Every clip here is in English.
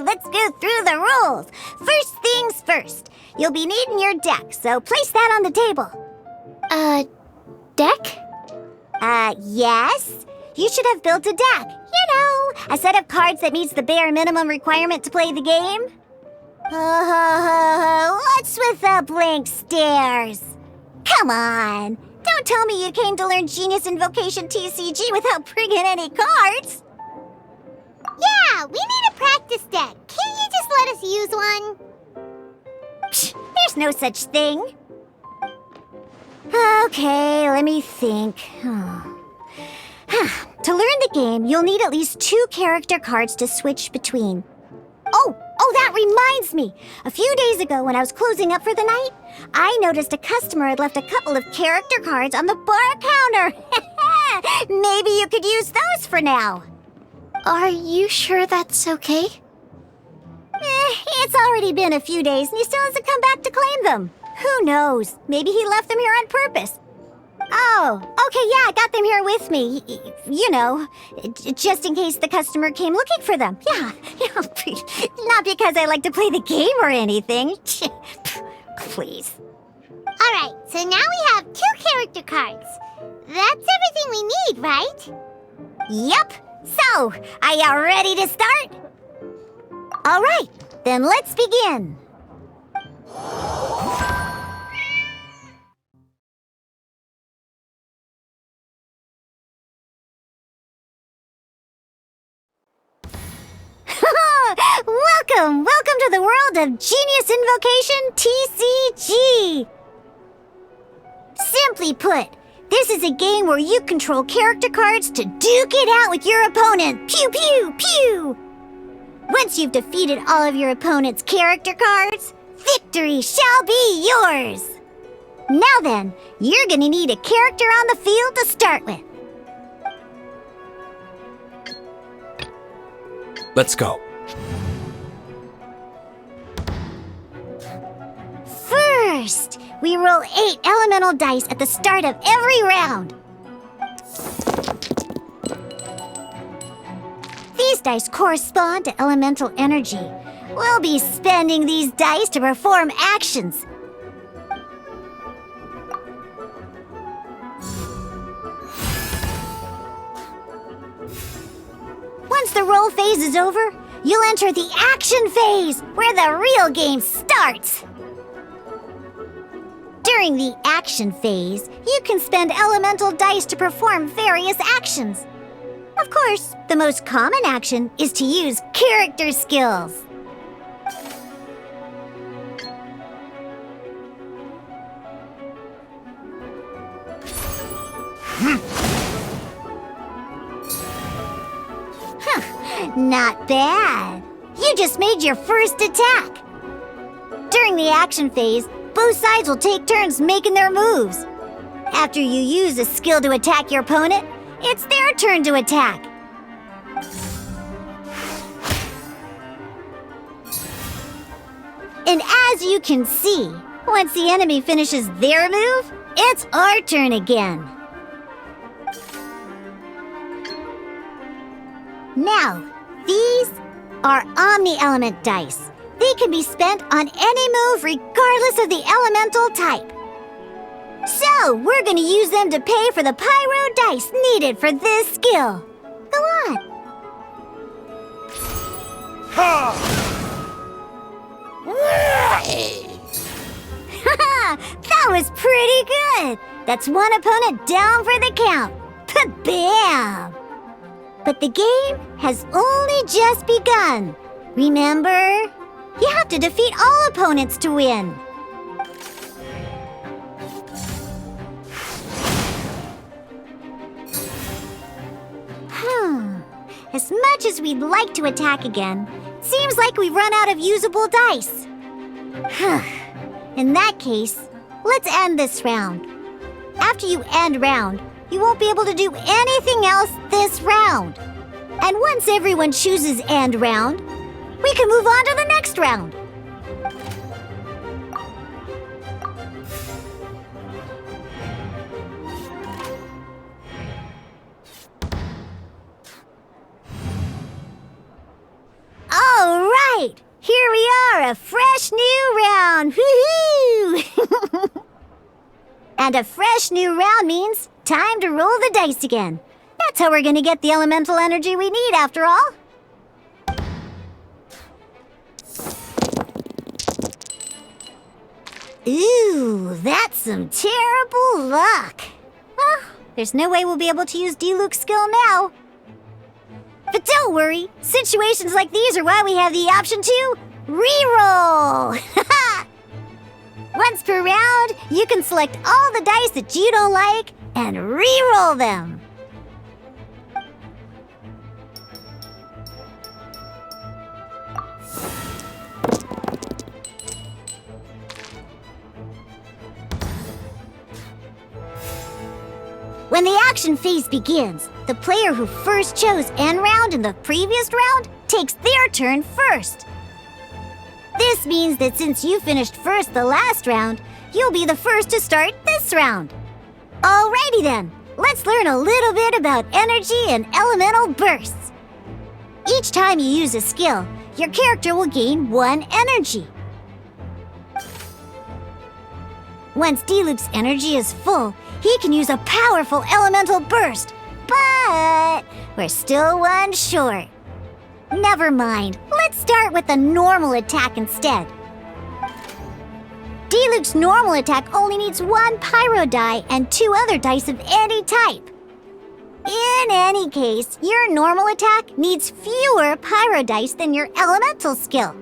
Let's go through the rules. First things first. You'll be needing your deck, so place that on the table. Deck? Yes. You should have built a deck. You know, a set of cards that meets the bare minimum requirement to play the game. What's with the blank stares? Come on. Don't tell me you came to learn Genius Invokation TCG without bringing any cards. Yeah, we need a practice deck. Can't you just let us use one? Psh, there's no such thing. Okay, let me think. To learn the game, you'll need at least 2 character cards to switch between. Oh, that reminds me. A few days ago when I was closing up for the night, I noticed a customer had left a couple of character cards on the bar counter. Maybe you could use those for now. Are you sure that's okay? It's already been a few days and he still hasn't come back to claim them. Who knows? Maybe he left them here on purpose. Oh, okay, yeah, I got them here with me. You know, just in case the customer came looking for them. Yeah, not because I like to play the game or anything. Please. Alright, so now we have 2 character cards. That's everything we need, right? Yep. So, are you ready to start? Alright, then let's begin. Welcome to the world of Genius Invocation TCG! Simply put, this is a game where you control character cards to duke it out with your opponent. Pew, pew, pew! Once you've defeated all of your opponent's character cards, victory shall be yours! Now then, you're gonna need a character on the field to start with. Let's go. First, we roll 8 elemental dice at the start of every round. These dice correspond to elemental energy. We'll be spending these dice to perform actions. Once the roll phase is over, you'll enter the action phase, where the real game starts. During the action phase, you can spend elemental dice to perform various actions. Of course, the most common action is to use character skills. Not bad. You just made your first attack. During the action phase, both sides will take turns making their moves. After you use a skill to attack your opponent, it's their turn to attack. And as you can see, once the enemy finishes their move, it's our turn again. Now, these are Omni-Element dice. They can be spent on any move regardless of the elemental type. So, we're going to use them to pay for the pyro dice needed for this skill. Go on. That was pretty good. That's one opponent down for the count. Bam! But the game has only just begun. Remember? You have to defeat all opponents to win. As much as we'd like to attack again, it seems like we've run out of usable dice. In that case, let's end this round. After you end round, you won't be able to do anything else this round. And once everyone chooses end round, we can move on to the next round. All right! Here we are, a fresh new round! Woohoo! And a fresh new round means time to roll the dice again. That's how we're gonna get the elemental energy we need, after all. Ooh, that's some terrible luck. Well, there's no way we'll be able to use D-Luke's skill now. But don't worry, situations like these are why we have the option to re-roll. Once per round, you can select all the dice that you don't like and re-roll them. When the action phase begins, the player who first chose end round in the previous round takes their turn first. This means that since you finished first the last round, you'll be the first to start this round. Alrighty then, let's learn a little bit about energy and elemental bursts. Each time you use a skill, your character will gain 1 energy. Once D-Luke's energy is full, he can use a powerful elemental burst, but we're still 1 short. Never mind, let's start with a normal attack instead. D-Luke's normal attack only needs 1 pyro die and 2 other dice of any type. In any case, your normal attack needs fewer pyro dice than your elemental skill.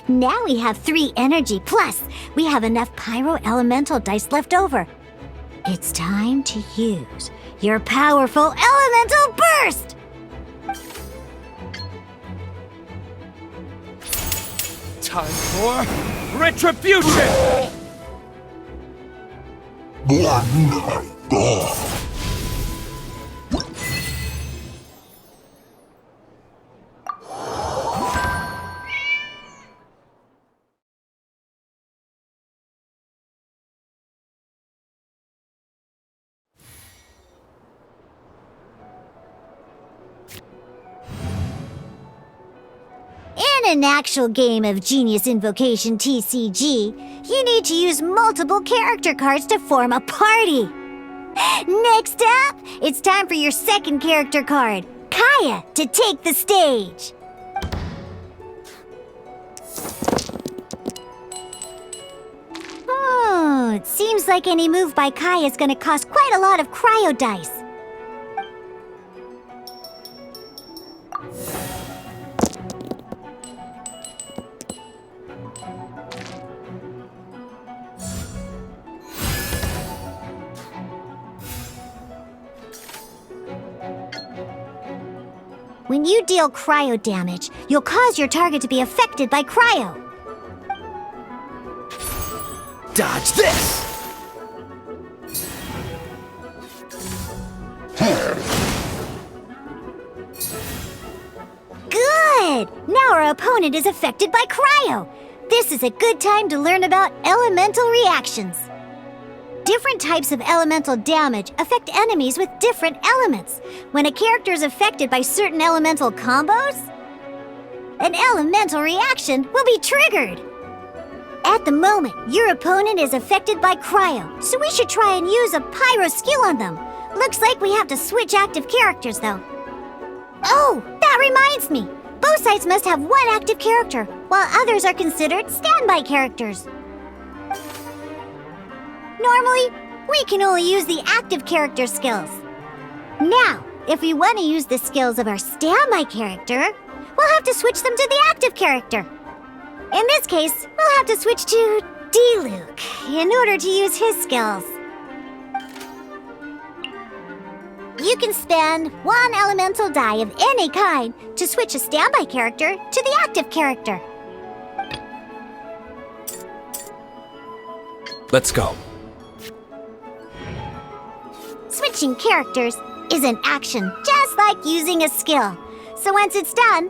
Now we have 3 energy, plus we have enough pyro elemental dice left over. It's time to use your powerful elemental burst! Time for retribution! In an actual game of Genius Invocation TCG, you need to use multiple character cards to form a party. Next up, it's time for your second character card, Kaya, to take the stage. It seems like any move by Kaya is going to cost quite a lot of cryo dice. When you deal cryo damage, you'll cause your target to be affected by cryo. Dodge this! Good! Now our opponent is affected by cryo. This is a good time to learn about elemental reactions. Different types of elemental damage affect enemies with different elements. When a character is affected by certain elemental combos, an elemental reaction will be triggered. At the moment, your opponent is affected by cryo, so we should try and use a pyro skill on them. Looks like we have to switch active characters, though. Oh, that reminds me. Both sides must have 1 active character, while others are considered standby characters. Normally, we can only use the active character skills. Now, if we want to use the skills of our standby character, we'll have to switch them to the active character. In this case, we'll have to switch to D-Luke in order to use his skills. You can spend 1 elemental die of any kind to switch a standby character to the active character. Let's go. Switching characters is an action, just like using a skill. So once it's done,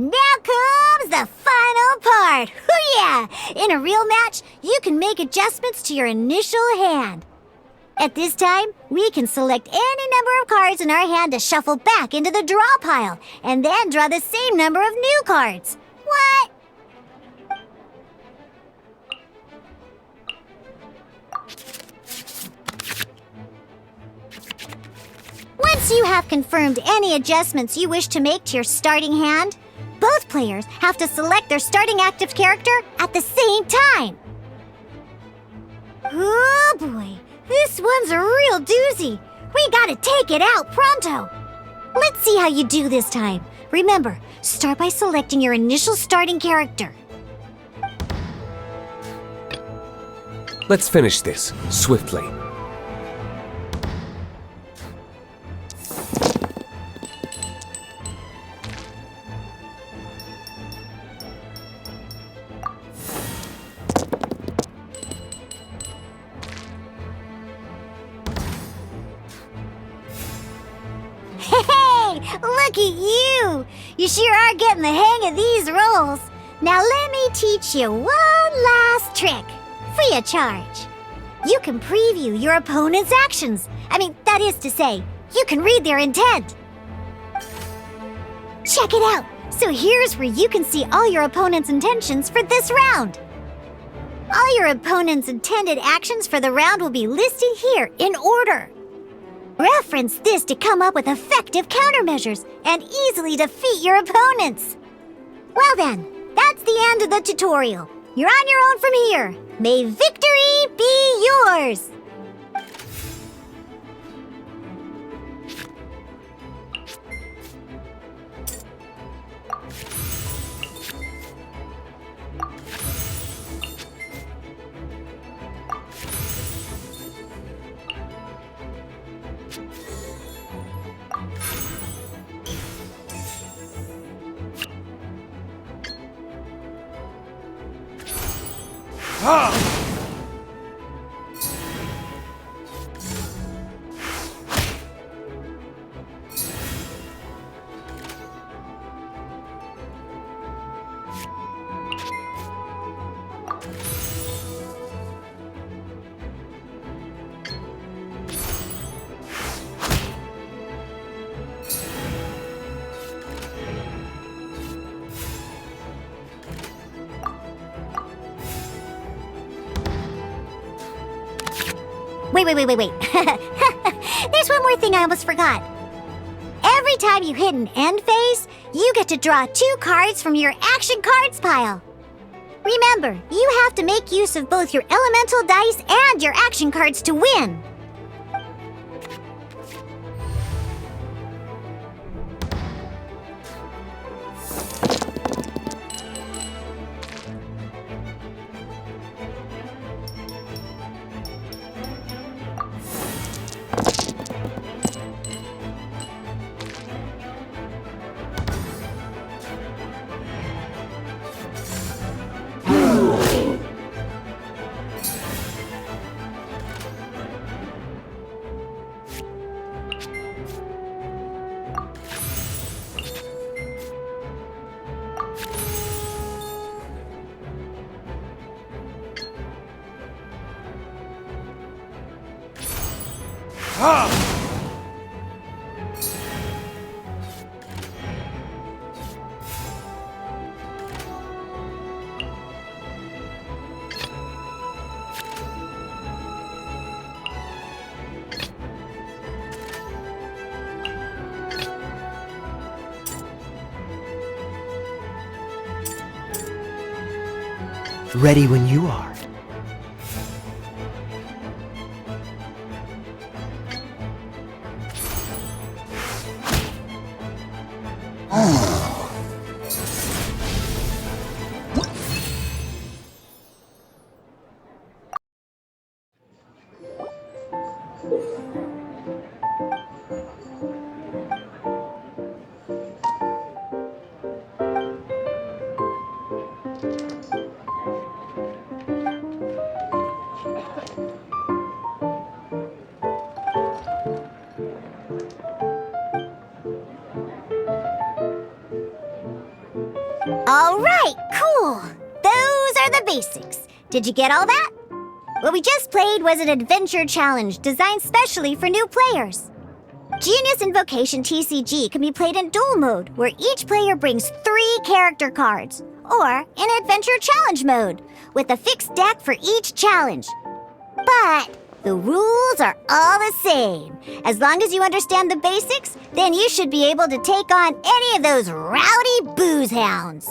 Now comes the final part! Hoo-yeah! In a real match, you can make adjustments to your initial hand. At this time, we can select any number of cards in our hand to shuffle back into the draw pile, and then draw the same number of new cards. What? Once you have confirmed any adjustments you wish to make to your starting hand, both players have to select their starting active character at the same time. Oh boy, this one's a real doozy. We gotta take it out pronto. Let's see how you do this time. Remember, start by selecting your initial starting character. Let's finish this swiftly. Hey, look at you! You sure are getting the hang of these rolls. Now let me teach you one last trick, free of charge. You can preview your opponent's actions. That is to say, you can read their intent. Check it out. So here's where you can see all your opponent's intentions for this round. All your opponent's intended actions for the round will be listed here in order. Reference this to come up with effective countermeasures and easily defeat your opponents. Well then, that's the end of the tutorial. You're on your own from here. May victory be yours! Wait. There's one more thing I almost forgot. Every time you hit an end phase, you get to draw 2 cards from your action cards pile. Remember, you have to make use of both your elemental dice and your action cards to win. Ready when you are. All right, cool. Those are the basics. Did you get all that? What we just played was an adventure challenge designed specially for new players. Genius Invocation TCG can be played in duel mode, where each player brings 3 character cards, or in adventure challenge mode, with a fixed deck for each challenge. But the rules are all the same. As long as you understand the basics, then you should be able to take on any of those rowdy booze hounds.